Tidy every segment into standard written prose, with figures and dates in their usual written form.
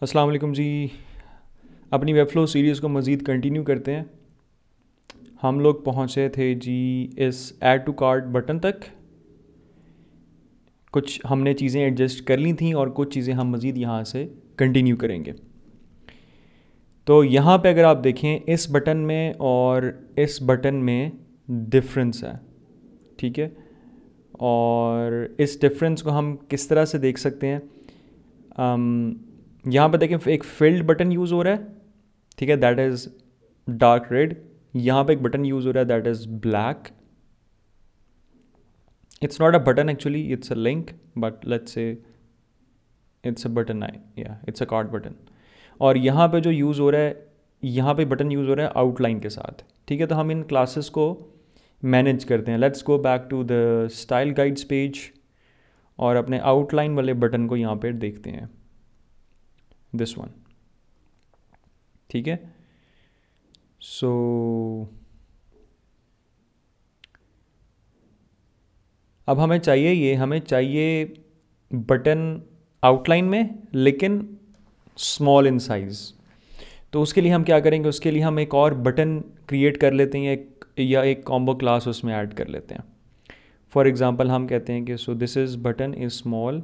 अस्सलाम वालेकुम जी। अपनी वेबफ्लो सीरीज़ को मज़ीद कंटिन्यू करते हैं। हम लोग पहुँचे थे जी इस ऐड टू कार्ट बटन तक। कुछ हमने चीज़ें एडजस्ट कर ली थी और कुछ चीज़ें हम मज़ीद यहाँ से कंटिन्यू करेंगे। तो यहाँ पे अगर आप देखें इस बटन में और इस बटन में डिफरेंस है, ठीक है। और इस डिफरेंस को हम किस तरह से देख सकते हैं? यहाँ पे देखें एक फिल्ड बटन यूज़ हो रहा है, ठीक है, दैट इज़ डार्क रेड। यहाँ पे एक बटन यूज़ हो रहा है that is black. It's not a button actually, it's a link, but let's say it's a button I, या इट्स अ कार्ड बटन। और यहाँ पे जो यूज़ हो रहा है, यहाँ पे बटन यूज़ हो रहा है आउटलाइन के साथ, ठीक है। तो हम इन क्लासेस को मैनेज करते हैं। Let's go back to the style guides page और अपने आउटलाइन वाले बटन को यहाँ पे देखते हैं, दिस वन, ठीक है। सो अब हमें चाहिए बटन आउटलाइन में, लेकिन स्मॉल इन साइज़। तो उसके लिए हम क्या करेंगे? उसके लिए हम एक और बटन क्रिएट कर लेते हैं, या एक कॉम्बो क्लास उसमें ऐड कर लेते हैं। फॉर एग्जांपल हम कहते हैं कि सो this is button is small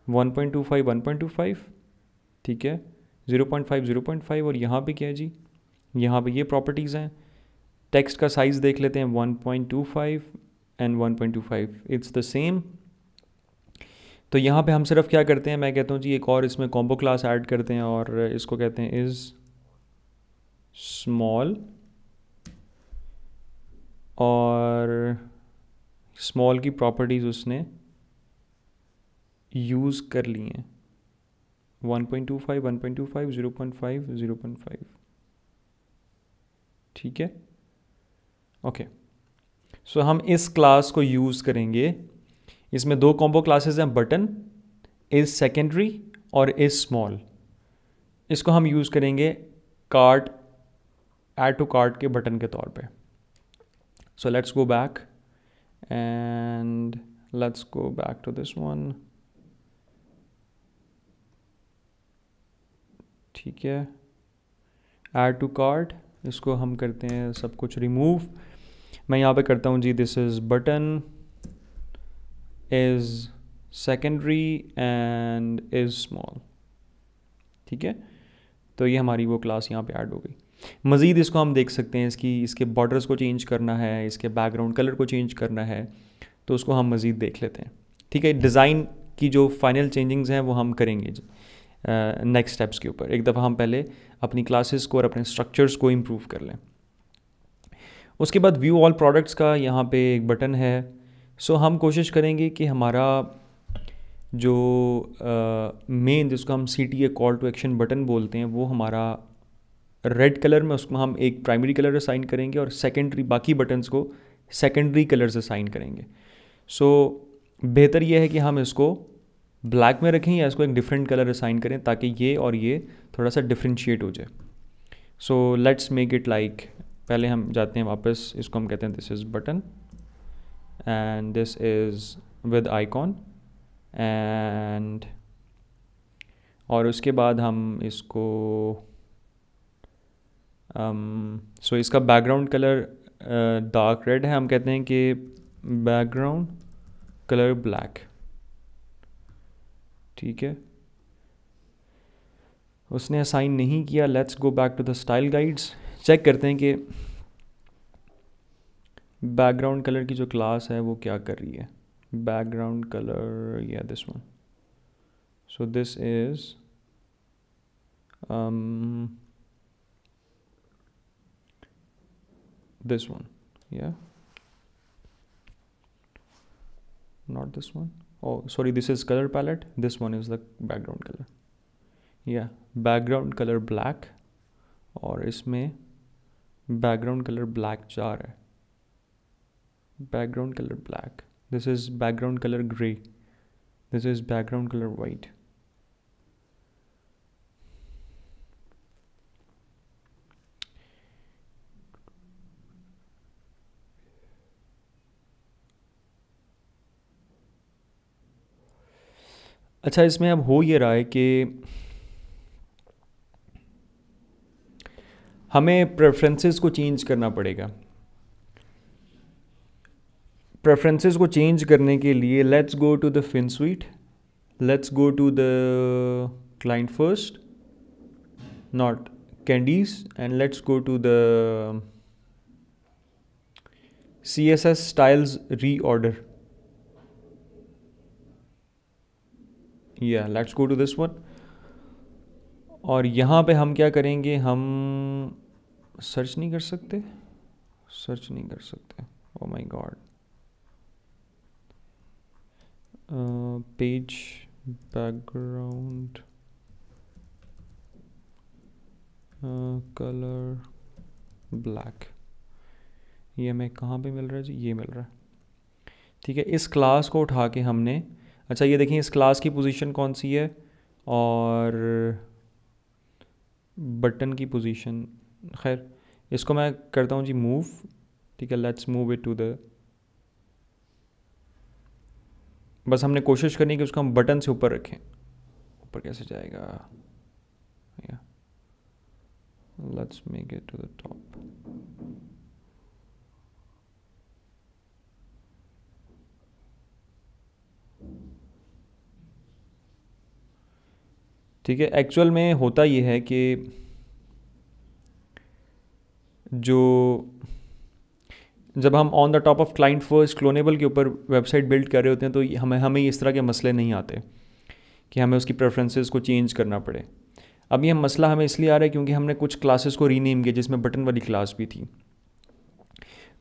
1.25 1.25, ठीक है, 0.5 0.5। और यहाँ पे क्या है जी? यहाँ पे ये प्रॉपर्टीज़ हैं। टेक्स्ट का साइज़ देख लेते हैं, 1.25 एंड 1.25 इट्स द सेम। तो यहाँ पे हम सिर्फ क्या करते हैं, मैं कहता हूँ जी एक और इसमें कॉम्बो क्लास ऐड करते हैं और इसको कहते हैं इज़ स्मॉल। और स्मॉल की प्रॉपर्टीज़ उसने यूज़ कर ली हैं, 1.25 1.25 0.5 0.5, ठीक है, ओके। सो हम इस क्लास को यूज़ करेंगे। इसमें दो कॉम्बो क्लासेस हैं, बटन इज़ सेकेंडरी और इज़ स्मॉल। इसको हम यूज़ करेंगे कार्ट, ऐड टू कार्ट के बटन के तौर पे। So let's go back and let's go back to this one, ठीक है। ऐड टू कार्ट, इसको हम करते हैं सब कुछ रिमूव। मैं यहाँ पे करता हूँ जी this is button is secondary and is small, ठीक है। तो ये हमारी वो क्लास यहाँ पे ऐड हो गई। मज़ीद इसको हम देख सकते हैं, इसके बॉर्डर्स को चेंज करना है, इसके बैकग्राउंड कलर को चेंज करना है, तो उसको हम मज़ीद देख लेते हैं, ठीक है। डिज़ाइन की जो फाइनल चेंजिंग्स हैं वो हम करेंगे नेक्स्ट स्टेप्स के ऊपर। एक दफ़ा हम पहले अपनी क्लासेस को और अपने स्ट्रक्चर्स को इम्प्रूव कर लें। उसके बाद व्यू ऑल प्रोडक्ट्स का यहाँ पे एक बटन है। सो हम कोशिश करेंगे कि हमारा जो मेन जिसको हम CTA call to action button बोलते हैं, वो हमारा रेड कलर में, उसको हम एक प्राइमरी कलर असाइन करेंगे और सेकेंडरी बाकी बटन्स को सेकेंडरी कलर्स असाइन करेंगे। सो बेहतर यह है कि हम इसको ब्लैक में रखें या इसको एक डिफरेंट कलर असाइन करें ताकि ये और ये थोड़ा सा डिफ्रेंशिएट हो जाए। So let's make it like, पहले हम जाते हैं वापस, इसको हम कहते हैं this is button and this is with icon and, और उसके बाद हम इसको सो इसका बैकग्राउंड कलर डार्क रेड है, हम कहते हैं कि बैकग्राउंड कलर ब्लैक, ठीक है। उसने असाइन नहीं किया। Let's go back to the style guides, check करते हैं कि बैकग्राउंड कलर की जो क्लास है वो क्या कर रही है। बैकग्राउंड कलर, या this one, so this is this one, yeah, not this one. Oh sorry, this is color palette, this one is the background color, yeah, background color black। और इसमें बैकग्राउंड कलर ब्लैक जा रहा है, background colour black, this is background colour grey, this is background colour white. अच्छा, इसमें अब हो ये रहा है कि हमें प्रेफरेंसेस को चेंज करना पड़ेगा। प्रेफरेंसेस को चेंज करने के लिए let's go to the Finsweet, let's go to the client first, not candies, and let's go to the CSS styles reorder. Yeah, let's go to this one. और यहाँ पे हम क्या करेंगे, हम सर्च नहीं कर सकते, सर्च नहीं कर सकते, oh my God. Page background colour black, ये हमें कहाँ पे मिल रहा है जी, ये मिल रहा है। ठीक है, इस क्लास को उठा के हमने, अच्छा ये देखिए इस क्लास की पोजीशन कौन सी है और बटन की पोजीशन, खैर इसको मैं करता हूँ जी मूव। ठीक है, let's move it to the, बस हमने कोशिश करनी है कि उसको हम बटन से ऊपर रखें। ऊपर कैसे जाएगा, या let's make it to the top. ठीक है, एक्चुअल में होता ये है कि जो जब हम on the top of client first clonable के ऊपर वेबसाइट बिल्ड कर रहे होते हैं तो हमें इस तरह के मसले नहीं आते कि हमें उसकी प्रेफरेंसेस को चेंज करना पड़े। अब ये मसला हमें इसलिए आ रहा है क्योंकि हमने कुछ क्लासेस को रीनेम किया जिसमें बटन वाली क्लास भी थी।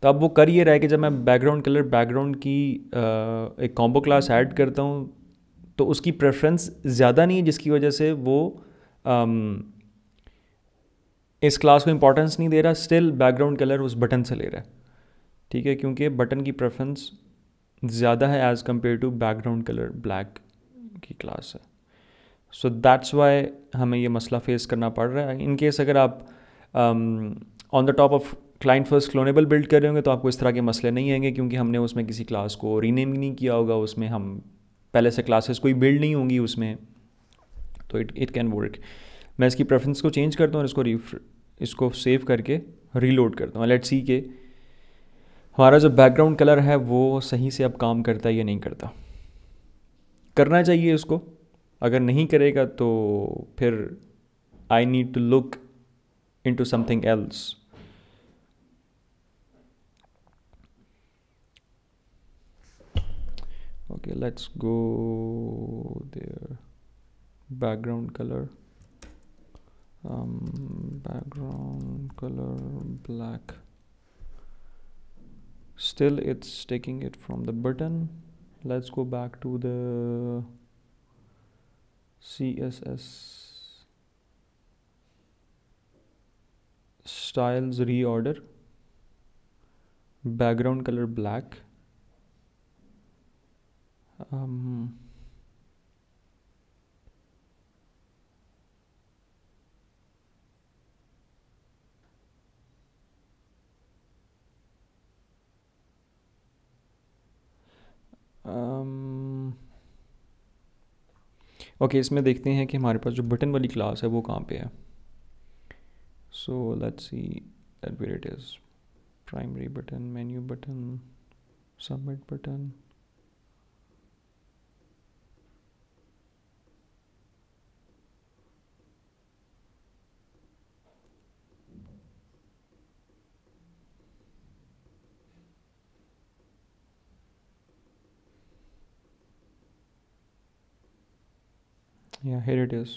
तो अब वो कर ये रहा है कि जब मैं बैकग्राउंड कलर बैकग्राउंड की एक कॉम्बो क्लास ऐड करता हूँ तो उसकी प्रेफरेंस ज़्यादा नहीं है, जिसकी वजह से वो इस क्लास को इंपॉर्टेंस नहीं दे रहा, स्टिल बैकग्राउंड कलर उस बटन से ले रहा है। ठीक है, क्योंकि बटन की प्रेफरेंस ज़्यादा है as compare to background colour black की क्लास है। सो दैट्स वाई हमें ये मसला फेस करना पड़ रहा है। इन केस अगर आप on the top of client first clonable build कर रहे होंगे तो आपको इस तरह के मसले नहीं आएंगे, क्योंकि हमने उसमें किसी क्लास को रीनेम नहीं किया होगा, उसमें हम पहले से क्लासेस कोई बिल्ड नहीं होंगी उसमें, तो इट कैन वर्क। मैं इसकी प्रेफरेंस को चेंज करता हूँ और इसको सेव करके रीलोड करता हूँ। लेट्स सी के हमारा जो बैकग्राउंड कलर है वो सही से अब काम करता है या नहीं करता। करना चाहिए इसको, अगर नहीं करेगा तो फिर I need to look into something else. Okay, let's go there. Background color, background color black. Still it's taking it from the button. Let's go back to the CSS styles reorder, background color black. Okay, इसमें देखते हैं कि हमारे पास जो button वाली class है वो कहाँ पे है। So let's see that where it is, primary button, menu button, submit button. Yeah, here it is.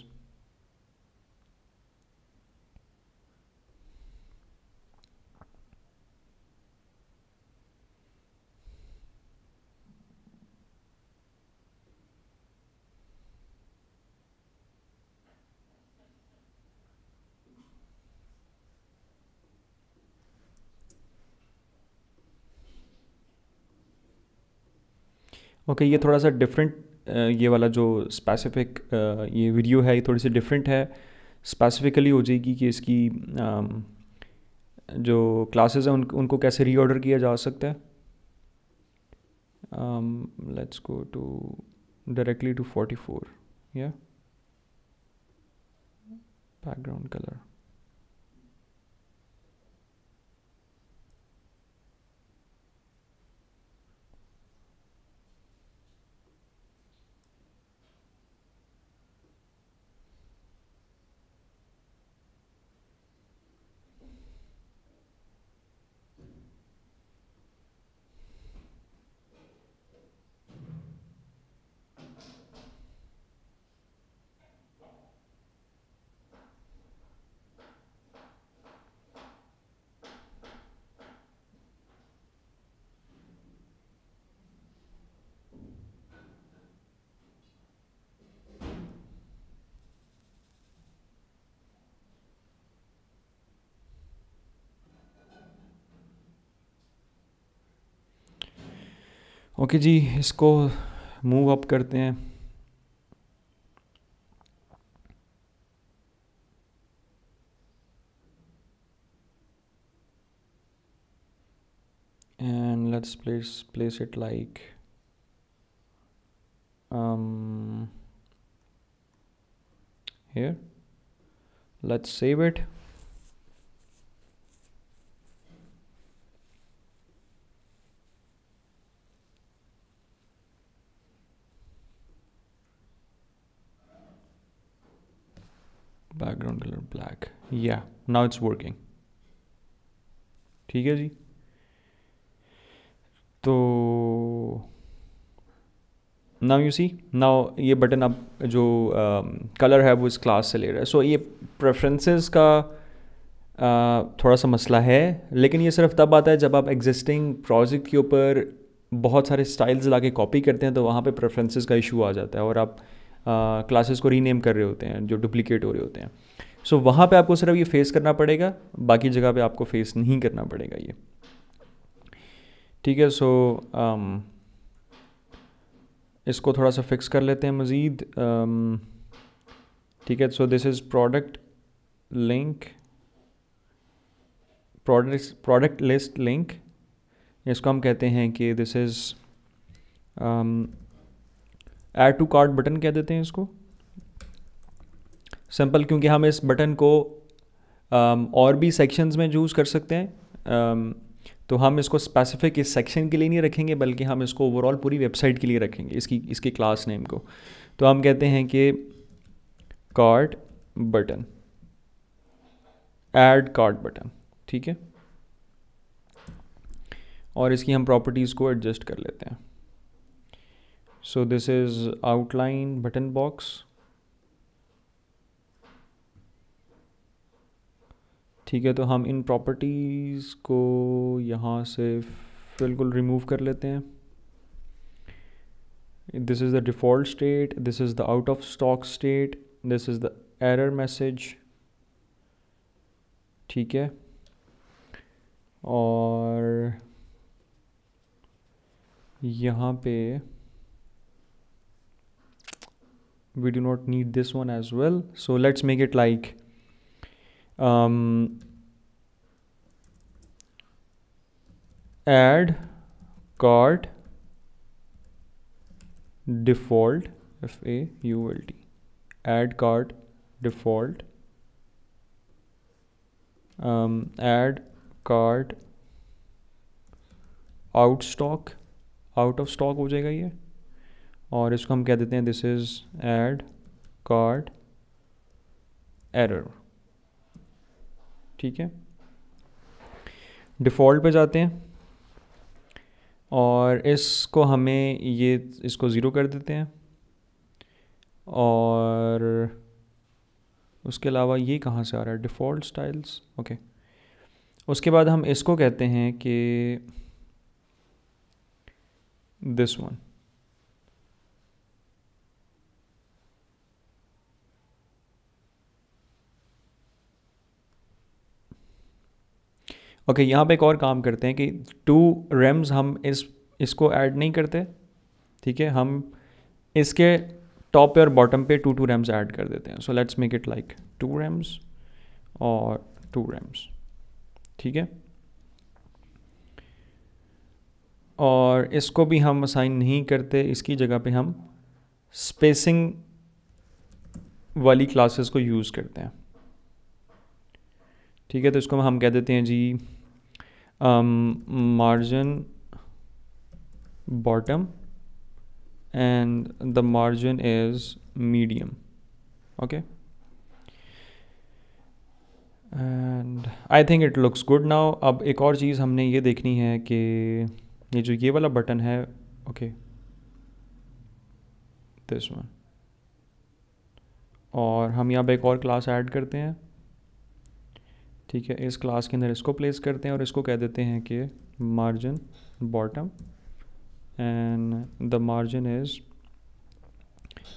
Okay, ये थोड़ा सा डिफरेंट, ये वाला जो स्पेसिफिक ये वीडियो है ये थोड़ी सी डिफरेंट है, स्पेसिफिकली हो जाएगी कि इसकी जो क्लासेस हैं उनको कैसे रीऑर्डर किया जा सकता है। Let's go to directly to 44, या बैकग्राउंड कलर। ओके जी, इसको मूव अप करते हैं। And let's place it like here. Let's save it. Background color black. Yeah, now it's working. ठीक है जी। तो नाउ यू सी, नाउ ये बटन अब जो कलर है वो इस क्लास से ले रहा है। सो ये प्रेफरेंसेस का थोड़ा सा मसला है, लेकिन ये सिर्फ तब आता है जब आप एग्जिस्टिंग प्रोजेक्ट के ऊपर बहुत सारे स्टाइल्स ला के कॉपी करते हैं, तो वहाँ पे प्रेफरेंसेस का इशू आ जाता है और आप क्लासेस को रीनेम कर रहे होते हैं जो डुप्लीकेट हो रहे होते हैं। सो वहाँ पे आपको सिर्फ ये फेस करना पड़ेगा, बाकी जगह पे आपको फेस नहीं करना पड़ेगा ये। ठीक है, सो इसको थोड़ा सा फिक्स कर लेते हैं मज़ीद। ठीक है, so this is product link, product list link, इसको हम कहते हैं कि this is add to cart button कह देते हैं इसको, सिंपल, क्योंकि हम इस बटन को और भी सेक्शंस में यूज़ कर सकते हैं। तो हम इसको स्पेसिफिक इस सेक्शन के लिए नहीं रखेंगे, बल्कि हम इसको ओवरऑल पूरी वेबसाइट के लिए रखेंगे, इसकी क्लास नेम को। तो हम कहते हैं कि cart button, add cart button. ठीक है, और इसकी हम प्रॉपर्टीज़ को एडजस्ट कर लेते हैं। सो this is outline button box. ठीक है, तो हम इन प्रॉपर्टीज़ को यहाँ से बिल्कुल रिमूव कर लेते हैं। This is the default state, this is the out of stock state, this is the error message. ठीक है, और यहाँ पे we do not need this one as well, so let's make it like add cart default, FAULT, add cart default, add cart out of stock हो जाएगा ये, और इसको हम कह देते हैं this is add cart error। ठीक है, डिफ़ॉल्ट पे जाते हैं और इसको हमें इसको ज़ीरो कर देते हैं, और उसके अलावा ये कहाँ से आ रहा है, डिफ़ॉल्ट स्टाइल्स। ओके, उसके बाद हम इसको कहते हैं कि दिस वन, ओके। यहाँ पे एक और काम करते हैं कि 2 रेम्स हम इसको ऐड नहीं करते। ठीक है, हम इसके टॉप पे और बॉटम पे 2 रेम्स ऐड कर देते हैं। So let's make it like 2 Rhames और 2 रेम्स। ठीक है, और इसको भी हम असाइन नहीं करते, इसकी जगह पे हम स्पेसिंग वाली क्लासेस को यूज़ करते हैं। ठीक है, तो इसको हम कह देते हैं जी margin bottom and the margin is medium. Okay, and I think it looks good now. अब एक और चीज़ हमने ये देखनी है कि ये जो ये वाला बटन है, ओके, दिस वन, और हम यहाँ पे एक और क्लास ऐड करते हैं। ठीक है, इस क्लास के अंदर इसको प्लेस करते हैं और इसको कह देते हैं कि margin bottom and the margin is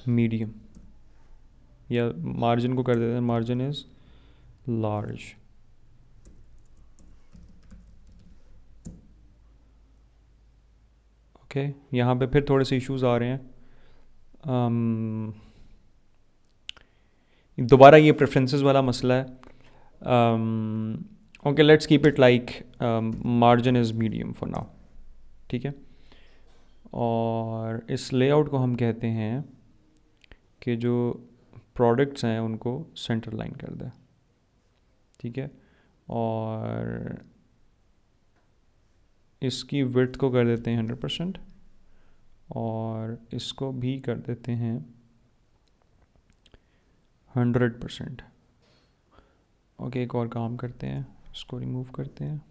medium, या मार्जिन को कर देते हैं मार्जिन इज़ लार्ज। ओके यहाँ पे फिर थोड़े से इश्यूज आ रहे हैं। दोबारा ये प्रेफरेंसेस वाला मसला है। Okay let's keep it like margin is medium for now, ठीक है। और इस लेआउट को हम कहते हैं कि जो प्रोडक्ट्स हैं उनको सेंटर लाइन कर दें, ठीक है। और इसकी विड्थ को कर देते हैं 100% और इसको भी कर देते हैं 100%। ओके एक और काम करते हैं, इसको रिमूव करते हैं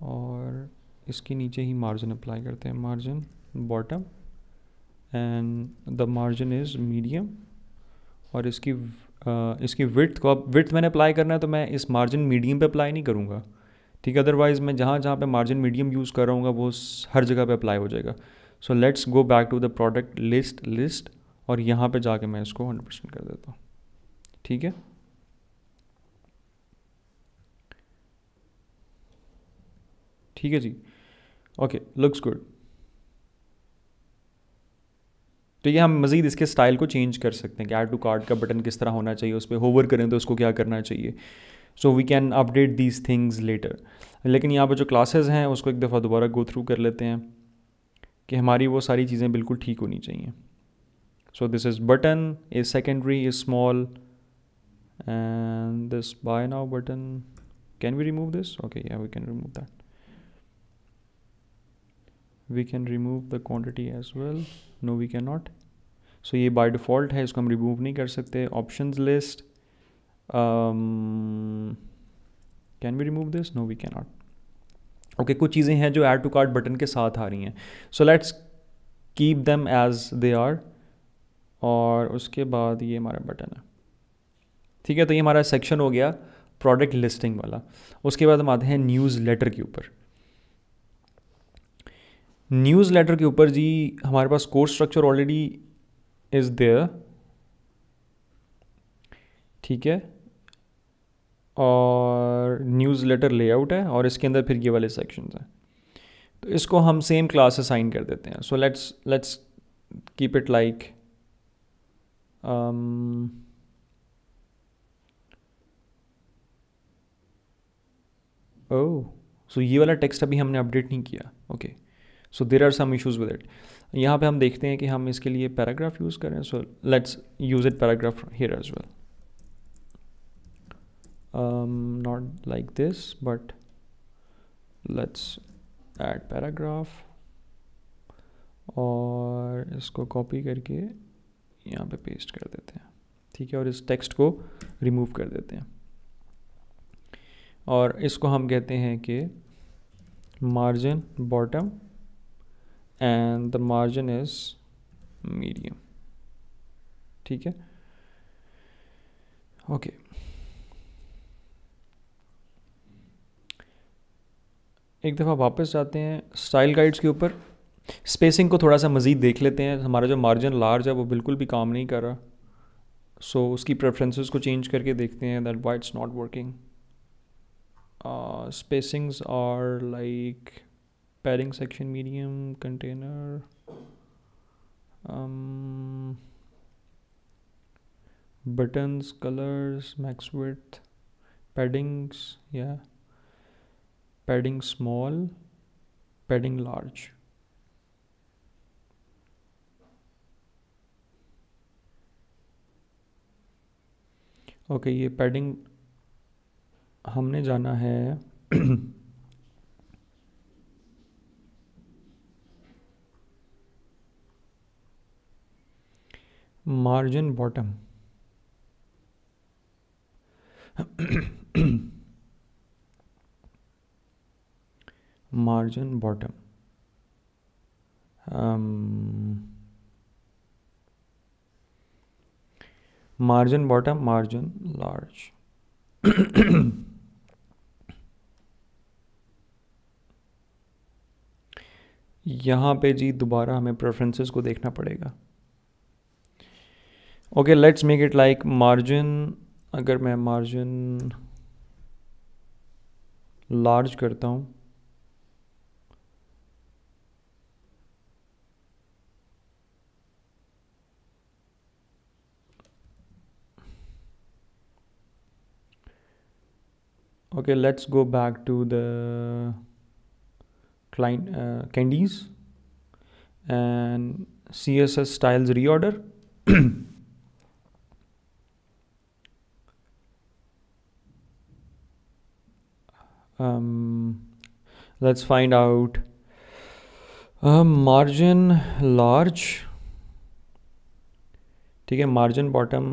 और इसके नीचे ही मार्जिन अप्लाई करते हैं, margin bottom and the margin is medium. और इसकी विड्थ को, अब विड्थ मैंने अप्लाई करना है तो मैं इस मार्जिन मीडियम पे अप्लाई नहीं करूँगा, ठीक है। अदरवाइज़ मैं जहाँ जहाँ पे मार्जिन मीडियम यूज़ कर रहा हूँ वो हर जगह पे अप्लाई हो जाएगा। So let's go back to the product list और यहाँ पे जाके मैं इसको 100% कर देता हूँ, ठीक है। ठीक है जी, ओके लुक्स गुड। तो ये हम मज़ीद इसके स्टाइल को चेंज कर सकते हैं कि ऐड टू कार्ट का बटन किस तरह होना चाहिए, उस पर होवर करें तो उसको क्या करना चाहिए। So we can update these things later. लेकिन यहाँ पर जो क्लासेस हैं उसको एक दफ़ा दोबारा गो थ्रू कर लेते हैं कि हमारी वो सारी चीज़ें बिल्कुल ठीक होनी चाहिए। So this is button is secondary is small and this by now button, can we remove this? Okay या we can remove that. we can remove the quantity as well, no we cannot। so ये by default है, इसको हम remove नहीं कर सकते। options list, can we remove this? no we cannot। okay कुछ चीज़ें हैं जो add to cart बटन के साथ आ रही हैं, so let's keep them as they are। और उसके बाद ये हमारा बटन है, ठीक है। तो ये हमारा सेक्शन हो गया प्रोडक्ट लिस्टिंग वाला। उसके बाद हम आते हैं न्यूज़ लेटर के ऊपर। न्यूज़ लेटर के ऊपर जी हमारे पास course structure already is there, ठीक है। और न्यूज़ लेटर लेआउट है और इसके अंदर फिर ये वाले सेक्शंस हैं। तो इसको हम सेम क्लास असाइन कर देते हैं। So let's keep it like oh so ये वाला टेक्स्ट अभी हमने अपडेट नहीं किया, okay. So there are some issues with it. यहाँ पे हम देखते हैं कि हम इसके लिए पैराग्राफ यूज़ करें। So let's use it paragraph here as well, not like this but let's add paragraph और इसको कॉपी करके यहाँ पे पेस्ट कर देते हैं, ठीक है। और इस टेक्स्ट को रिमूव कर देते हैं और इसको हम कहते हैं कि margin bottom and the margin is medium, ठीक है। ओके एक दफ़ा वापस जाते हैं स्टाइल गाइड्स के ऊपर। स्पेसिंग को थोड़ा सा मज़ीद देख लेते हैं। हमारा जो मार्जिन लार्ज है वो बिल्कुल भी काम नहीं कर रहा, सो उसकी प्रेफरेंसेस को चेंज करके देखते हैं that why it's not working. spacings are like padding section medium, container, buttons, colors, max width, paddings, yeah, padding small, padding large। Okay ये पैडिंग हमने जाना है margin bottom, margin bottom, margin bottom, margin large. यहाँ पे जी दोबारा हमें preferences को देखना पड़ेगा। Okay let's make it like margin, अगर मैं मार्जिन लार्ज करता हूँ Okay, let's go back to the client candies and CSS styles reorder. Let's find out margin large. ठीक है, मार्जिन बॉटम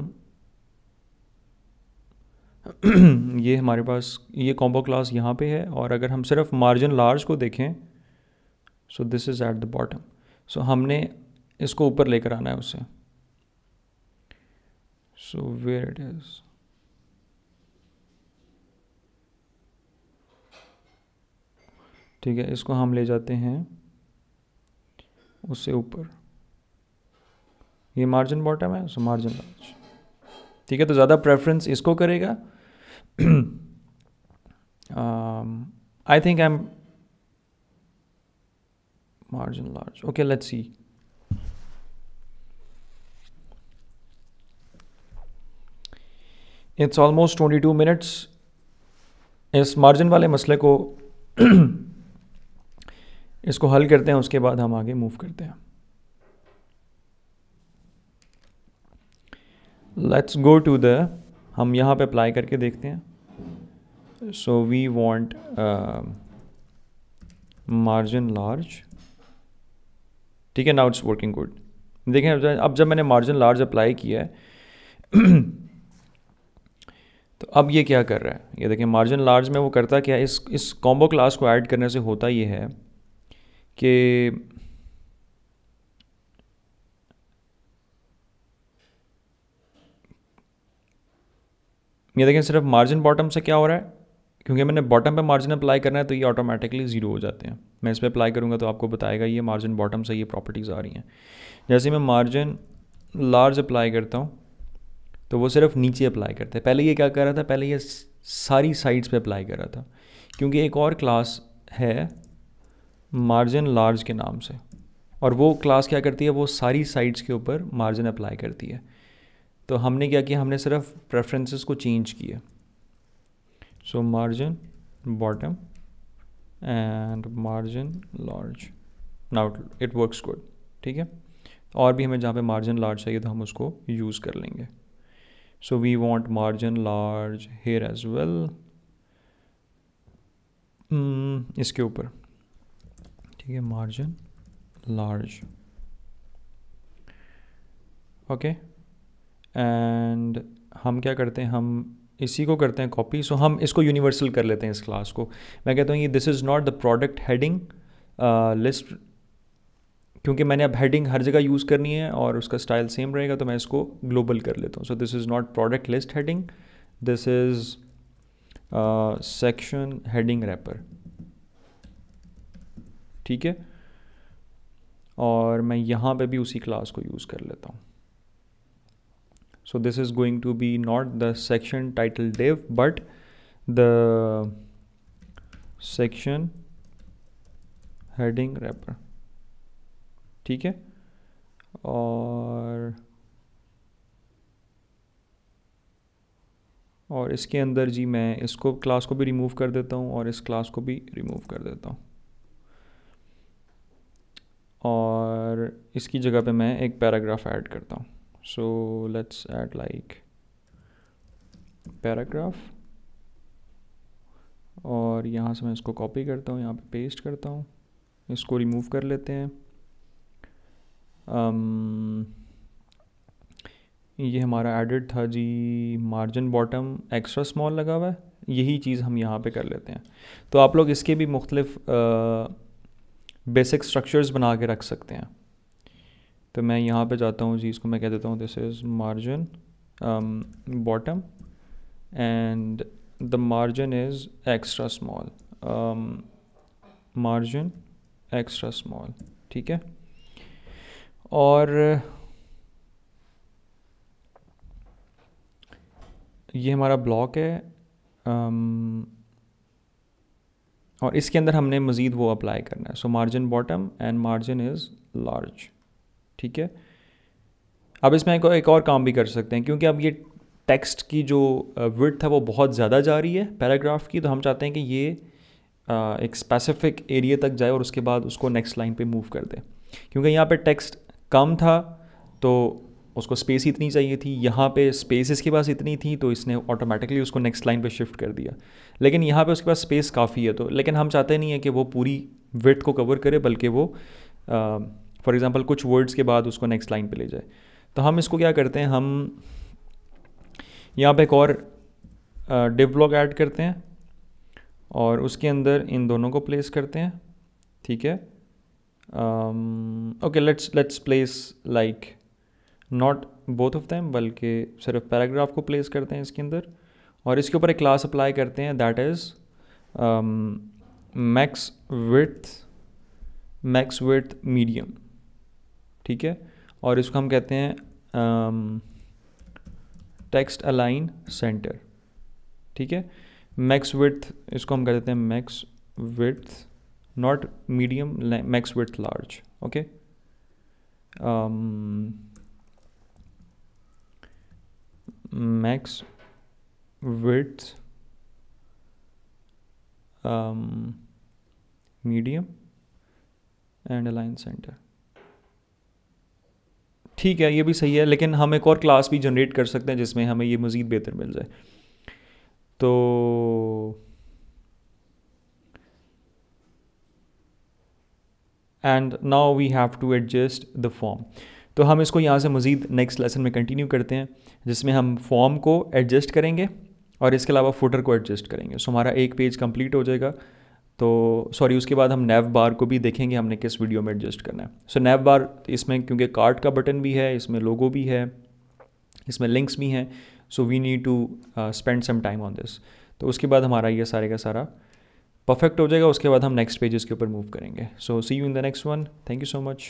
ये हमारे पास ये कॉम्बो क्लास यहाँ पे है, और अगर हम सिर्फ मार्जिन लार्ज को देखें, so this is at the bottom. So हमने इसको ऊपर लेकर आना है उससे। सो वेयर इट इज़, ठीक है, इसको हम ले जाते हैं उससे ऊपर। ये मार्जिन बॉटम है, सो मार्जिन लार्ज, ठीक है। तो ज़्यादा प्रेफरेंस इसको करेगा। I think I am margin large. Okay, let's see. It's almost 22 minutes. इस मार्जिन वाले मसले को इसको हल करते हैं, उसके बाद हम आगे मूव करते हैं। लेट्स गो टू द, हम यहाँ पे अप्लाई करके देखते हैं। So we want margin large, ठीक है। Now it's working good. देखें अब जब मैंने मार्जिन लार्ज अप्लाई किया है तो अब ये क्या कर रहा है, ये देखें मार्जिन लार्ज में वो करता क्या है, इस कॉम्बो क्लास को ऐड करने से होता ये है कि ये देखें सिर्फ मार्जिन बॉटम से क्या हो रहा है, क्योंकि मैंने बॉटम पे मार्जिन अप्लाई करना है तो ये ऑटोमेटिकली ज़ीरो हो जाते हैं। मैं इस पर अप्लाई करूँगा तो आपको बताएगा ये मार्जिन बॉटम से ये प्रॉपर्टीज़ आ रही हैं। जैसे मैं मार्जिन लार्ज अप्लाई करता हूँ तो वो सिर्फ नीचे अप्लाई करता है। पहले ये क्या कर रहा था, पहले ये सारी साइड्स पे अप्लाई कर रहा था, क्योंकि एक और क्लास है मार्जिन लार्ज के नाम से, और वो क्लास क्या करती है, वो सारी साइड्स के ऊपर मार्जिन अप्लाई करती है। तो हमने क्या किया, हमने सिर्फ प्रेफरेंसेस को चेंज किया। So margin bottom and margin large, now it works good, ठीक है। और भी हमें जहाँ पे मार्जिन लार्ज चाहिए तो हम उसको यूज़ कर लेंगे। So we want margin large here as well, इसके ऊपर, ठीक है, मार्जिन लार्ज, ओके। एंड हम क्या करते हैं, हम इसी को करते हैं कॉपी। सो हम इसको यूनिवर्सल कर लेते हैं इस क्लास को। मैं कहता हूँ ये this is not the product heading list, क्योंकि मैंने अब हेडिंग हर जगह यूज़ करनी है और उसका स्टाइल सेम रहेगा, तो मैं इसको ग्लोबल कर लेता हूँ। So this is not product list heading, this is section heading wrapper, ठीक है। और मैं यहाँ पे भी उसी क्लास को यूज़ कर लेता हूँ। So this is going to be not the section title div but the section heading wrapper, ठीक है। और इसके अंदर जी मैं इसको क्लास को भी रिमूव कर देता हूँ और इस क्लास को भी रिमूव कर देता हूँ, और इसकी जगह पे मैं एक पैराग्राफ ऐड करता हूँ। So let's add like paragraph, और यहाँ से मैं इसको कॉपी करता हूँ, यहाँ पे पेस्ट करता हूँ, इसको रिमूव कर लेते हैं। ये हमारा एडिट था जी, मार्जिन बॉटम एक्स्ट्रा स्मॉल लगा हुआ है, यही चीज़ हम यहाँ पे कर लेते हैं। तो आप लोग इसके भी मुख्तलिफ बेसिक स्ट्रक्चर्स बना के रख सकते हैं। तो मैं यहाँ पे जाता हूँ जी, इसको मैं कह देता हूँ this is margin bottom and the margin is extra small, margin extra small, ठीक है। और ये हमारा ब्लॉक है, और इसके अंदर हमने मज़ीद वो अप्लाई करना है। So margin bottom and margin is large, ठीक है। अब इसमें एक और काम भी कर सकते हैं, क्योंकि अब ये टेक्स्ट की जो विड्थ है वो बहुत ज़्यादा जा रही है पैराग्राफ की, तो हम चाहते हैं कि ये एक स्पेसिफिक एरिया तक जाए और उसके बाद उसको नेक्स्ट लाइन पे मूव कर दे। क्योंकि यहाँ पे टेक्स्ट कम था तो उसको स्पेस ही इतनी चाहिए थी, यहाँ पे स्पेस इसके पास इतनी थी तो इसने ऑटोमेटिकली उसको नेक्स्ट लाइन पे शिफ्ट कर दिया। लेकिन यहाँ पे उसके पास स्पेस काफ़ी है, तो लेकिन हम चाहते नहीं है कि वो पूरी विड्थ को कवर करे, बल्कि वो फॉर एग्ज़ाम्पल कुछ वर्ड्स के बाद उसको नेक्स्ट लाइन पे ले जाए। तो हम इसको क्या करते हैं, हम यहाँ पे एक और div ब्लॉक ऐड करते हैं और उसके अंदर इन दोनों को प्लेस करते हैं, ठीक है। Okay, let's place like not both of them, बल्कि सिर्फ पैराग्राफ को प्लेस करते हैं इसके अंदर, और इसके ऊपर एक क्लास अप्लाई करते हैं that is max width medium, ठीक है। और इसको हम कहते हैं टेक्स्ट अलाइन सेंटर, ठीक है। मैक्स विड्थ इसको हम कह देते हैं max width not medium, max width large, okay. Max width medium and align centre, ठीक है, ये भी सही है। लेकिन हम एक और क्लास भी जनरेट कर सकते हैं जिसमें हमें ये मज़ीद बेहतर मिल जाए। तो and now we have to adjust the form. तो हम इसको यहाँ से मज़ीद नेक्स्ट लेसन में कंटिन्यू करते हैं, जिसमें हम फॉर्म को एडजस्ट करेंगे और इसके अलावा फुटर को एडजस्ट करेंगे। सो हमारा एक पेज कंप्लीट हो जाएगा। तो सॉरी, उसके बाद हम नेव बार को भी देखेंगे हमने किस वीडियो में एडजस्ट करना है। सो नेव बार इसमें क्योंकि कार्ट का बटन भी है, इसमें लोगो भी है, इसमें लिंक्स भी हैं, so we need to spend some time on this. तो उसके बाद हमारा ये सारे का सारा परफेक्ट हो जाएगा। उसके बाद हम नेक्स्ट पेजेस के ऊपर मूव करेंगे। So see you in the next one. Thank you so much.